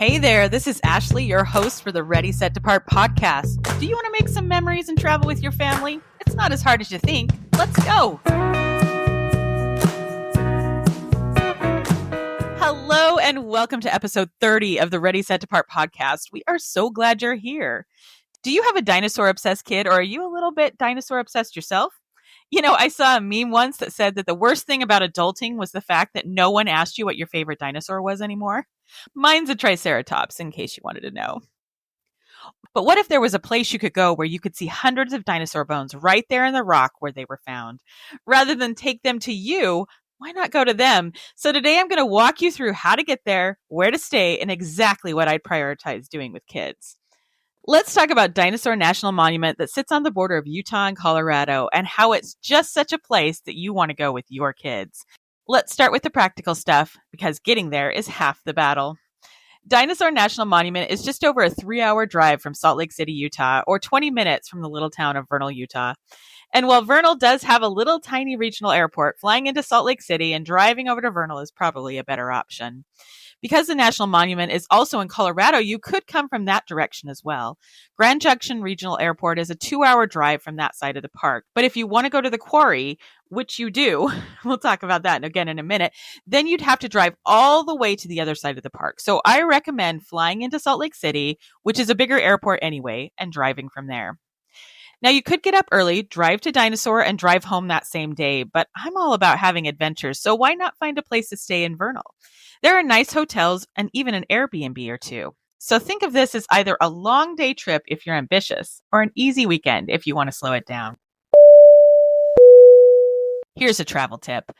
Hey there, this is Ashley, your host for the Ready, Set, Depart podcast. Do you want to make some memories and travel with your family? It's not as hard as you think. Let's go. Hello and welcome to episode 30 of the Ready, Set, Depart podcast. We are so glad you're here. Do you have a dinosaur obsessed kid, or are you a little bit dinosaur obsessed yourself? You know, I saw a meme once that said that the worst thing about adulting was the fact that no one asked you what your favorite dinosaur was anymore. Mine's a Triceratops, in case you wanted to know. But what if there was a place you could go where you could see hundreds of dinosaur bones right there in the rock where they were found? Rather than take them to you, why not go to them? So today I'm going to walk you through how to get there, where to stay, and exactly what I'd prioritize doing with kids. Let's talk about Dinosaur National Monument that sits on the border of Utah and Colorado and how it's just such a place that you want to go with your kids. Let's start with the practical stuff because getting there is half the battle. Dinosaur National Monument is just over a 3-hour drive from Salt Lake City, Utah, or 20 minutes from the little town of Vernal, Utah. And while Vernal does have a little tiny regional airport, flying into Salt Lake City and driving over to Vernal is probably a better option. Because the National Monument is also in Colorado, you could come from that direction as well. Grand Junction Regional Airport is a 2-hour drive from that side of the park. But if you want to go to the Quarry, which you do, we'll talk about that again in a minute, then you'd have to drive all the way to the other side of the park. So I recommend flying into Salt Lake City, which is a bigger airport anyway, and driving from there. Now, you could get up early, drive to Dinosaur, and drive home that same day, but I'm all about having adventures, so why not find a place to stay in Vernal? There are nice hotels and even an Airbnb or two. So think of this as either a long day trip if you're ambitious, or an easy weekend if you want to slow it down. Here's a travel tip.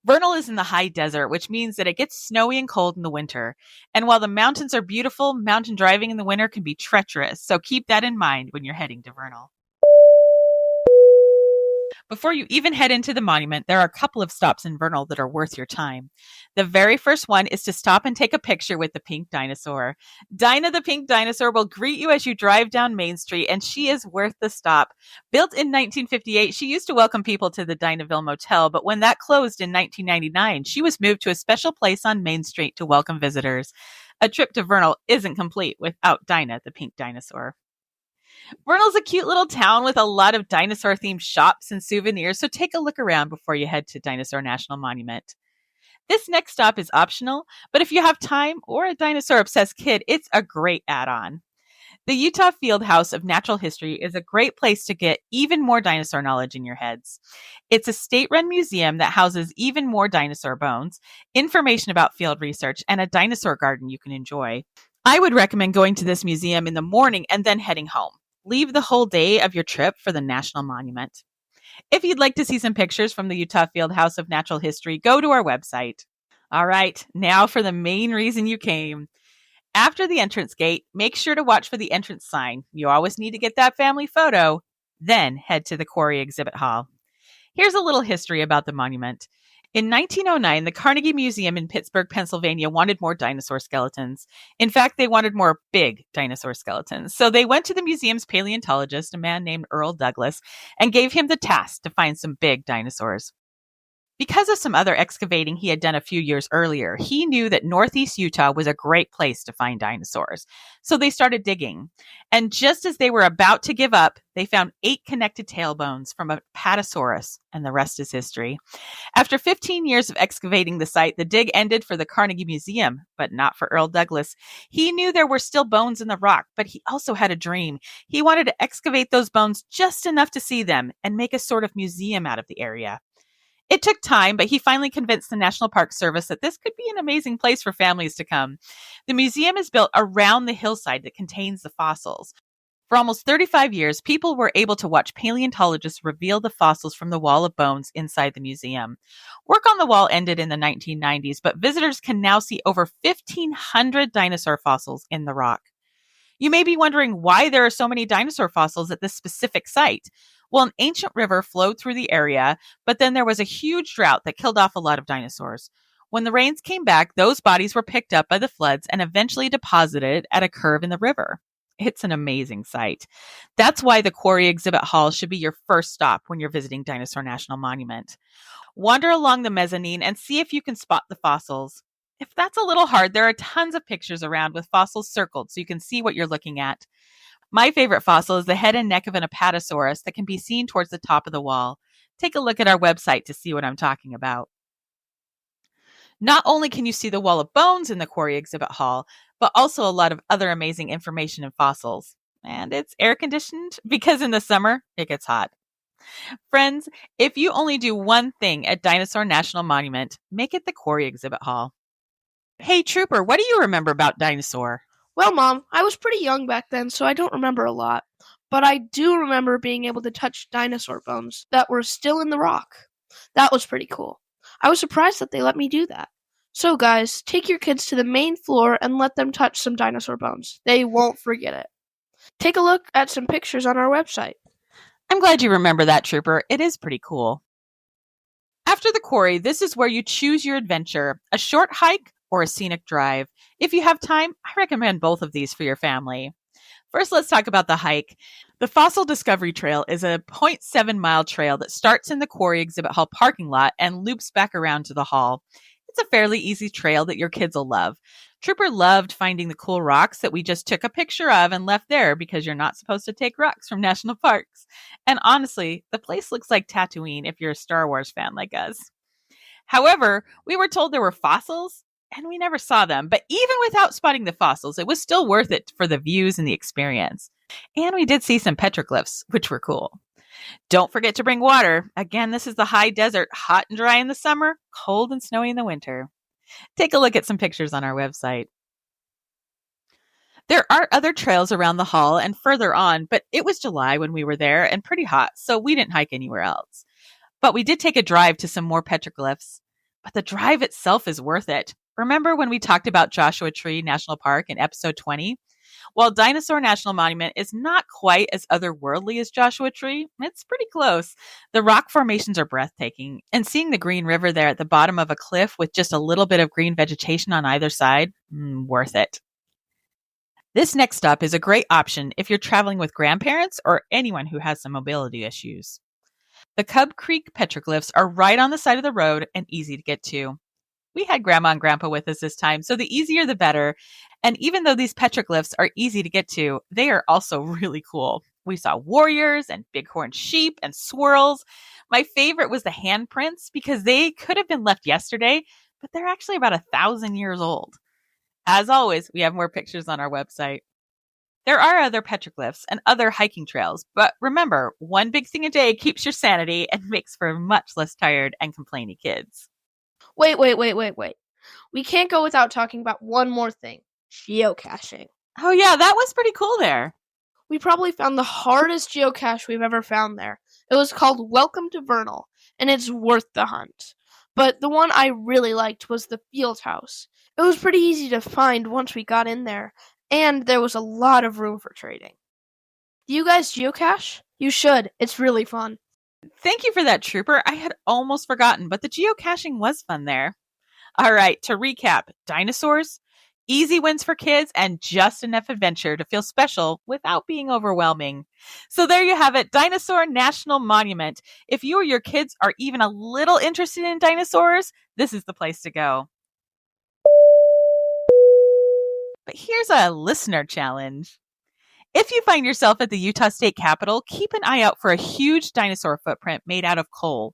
Vernal is in the high desert, which means that it gets snowy and cold in the winter. And while the mountains are beautiful, mountain driving in the winter can be treacherous, so keep that in mind when you're heading to Vernal. Before you even head into the monument, there are a couple of stops in Vernal that are worth your time. The very first one is to stop and take a picture with the pink dinosaur. Dinah the pink dinosaur will greet you as you drive down Main Street, and she is worth the stop. Built in 1958, she used to welcome people to the Dinahville Motel, but when that closed in 1999, she was moved to a special place on Main Street to welcome visitors. A trip to Vernal isn't complete without Dinah the pink dinosaur. Vernal's a cute little town with a lot of dinosaur-themed shops and souvenirs, so take a look around before you head to Dinosaur National Monument. This next stop is optional, but if you have time or a dinosaur-obsessed kid, it's a great add-on. The Utah Fieldhouse of Natural History is a great place to get even more dinosaur knowledge in your heads. It's a state-run museum that houses even more dinosaur bones, information about field research, and a dinosaur garden you can enjoy. I would recommend going to this museum in the morning and then heading home. Leave the whole day of your trip for the National Monument. If you'd like to see some pictures from the Utah Fieldhouse of Natural History, go to our website. All right, now for the main reason you came. After the entrance gate, make sure to watch for the entrance sign. You always need to get that family photo. Then head to the Quarry Exhibit Hall. Here's a little history about the monument. In 1909, the Carnegie Museum in Pittsburgh, Pennsylvania wanted more dinosaur skeletons. In fact, they wanted more big dinosaur skeletons. So they went to the museum's paleontologist, a man named Earl Douglas, and gave him the task to find some big dinosaurs. Because of some other excavating he had done a few years earlier, he knew that Northeast Utah was a great place to find dinosaurs. So they started digging. And just as they were about to give up, they found 8 connected tailbones from a Patasaurus, and the rest is history. After 15 years of excavating the site, the dig ended for the Carnegie Museum, but not for Earl Douglas. He knew there were still bones in the rock, but he also had a dream. He wanted to excavate those bones just enough to see them and make a sort of museum out of the area. It took time, but he finally convinced the National Park Service that this could be an amazing place for families to come. The museum is built around the hillside that contains the fossils. For almost 35 years, people were able to watch paleontologists reveal the fossils from the wall of bones inside the museum. Work on the wall ended in the 1990s, but visitors can now see over 1,500 dinosaur fossils in the rock. You may be wondering why there are so many dinosaur fossils at this specific site. Well, an ancient river flowed through the area, but then there was a huge drought that killed off a lot of dinosaurs. When the rains came back, those bodies were picked up by the floods and eventually deposited at a curve in the river. It's an amazing sight. That's why the Quarry Exhibit Hall should be your first stop when you're visiting Dinosaur National Monument. Wander along the mezzanine and see if you can spot the fossils. If that's a little hard, there are tons of pictures around with fossils circled so you can see what you're looking at. My favorite fossil is the head and neck of an apatosaurus that can be seen towards the top of the wall. Take a look at our website to see what I'm talking about. Not only can you see the wall of bones in the Quarry Exhibit Hall, but also a lot of other amazing information and fossils. And it's air conditioned because in the summer it gets hot. Friends, if you only do one thing at Dinosaur National Monument, make it the Quarry Exhibit Hall. Hey, Trooper, what do you remember about Dinosaur? Well, Mom, I was pretty young back then, so I don't remember a lot. But I do remember being able to touch dinosaur bones that were still in the rock. That was pretty cool. I was surprised that they let me do that. So, guys, take your kids to the main floor and let them touch some dinosaur bones. They won't forget it. Take a look at some pictures on our website. I'm glad you remember that, Trooper. It is pretty cool. After the quarry, this is where you choose your adventure, a short hike or a scenic drive. If you have time, I recommend both of these for your family. First, let's talk about the hike. The Fossil Discovery Trail is a 0.7-mile trail that starts in the Quarry Exhibit Hall parking lot and loops back around to the hall. It's a fairly easy trail that your kids will love. Trooper loved finding the cool rocks that we just took a picture of and left there because you're not supposed to take rocks from national parks. And honestly, the place looks like Tatooine if you're a Star Wars fan like us. However, we were told there were fossils, and we never saw them. But even without spotting the fossils, it was still worth it for the views and the experience. And we did see some petroglyphs, which were cool. Don't forget to bring water. Again, this is the high desert, hot and dry in the summer, cold and snowy in the winter. Take a look at some pictures on our website. There are other trails around the hall and further on, but it was July when we were there and pretty hot, so we didn't hike anywhere else. But we did take a drive to some more petroglyphs. But the drive itself is worth it. Remember when we talked about Joshua Tree National Park in episode 20? While Dinosaur National Monument is not quite as otherworldly as Joshua Tree, it's pretty close. The rock formations are breathtaking, and seeing the Green River there at the bottom of a cliff with just a little bit of green vegetation on either side, worth it. This next stop is a great option if you're traveling with grandparents or anyone who has some mobility issues. The Cub Creek petroglyphs are right on the side of the road and easy to get to. We had Grandma and Grandpa with us this time, so the easier the better. And even though these petroglyphs are easy to get to, they are also really cool. We saw warriors and bighorn sheep and swirls. My favorite was the handprints because they could have been left yesterday, but they're actually about 1,000 years old. As always, we have more pictures on our website. There are other petroglyphs and other hiking trails, but remember, one big thing a day keeps your sanity and makes for much less tired and complainy kids. Wait. We can't go without talking about one more thing. Geocaching. Oh yeah, that was pretty cool there. We probably found the hardest geocache we've ever found there. It was called Welcome to Vernal, and it's worth the hunt. But the one I really liked was the field house. It was pretty easy to find once we got in there, and there was a lot of room for trading. Do you guys geocache? You should. It's really fun. Thank you for that, Trooper. I had almost forgotten, but the geocaching was fun there. All right, to recap, dinosaurs, easy wins for kids, and just enough adventure to feel special without being overwhelming. So there you have it, Dinosaur National Monument. If you or your kids are even a little interested in dinosaurs, this is the place to go. But here's a listener challenge. If you find yourself at the Utah State Capitol, keep an eye out for a huge dinosaur footprint made out of coal.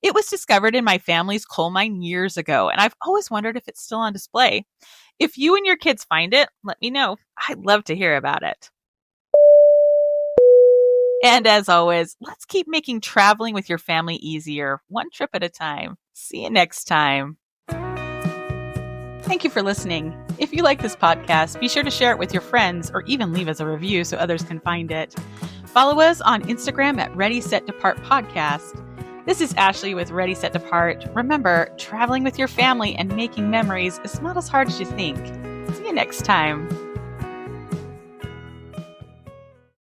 It was discovered in my family's coal mine years ago, and I've always wondered if it's still on display. If you and your kids find it, let me know. I'd love to hear about it. And as always, let's keep making traveling with your family easier, one trip at a time. See you next time. Thank you for listening. If you like this podcast, be sure to share it with your friends or even leave us a review so others can find it. Follow us on Instagram at Ready Set Depart Podcast. This is Ashley with Ready Set Depart. Remember, traveling with your family and making memories is not as hard as you think. See you next time.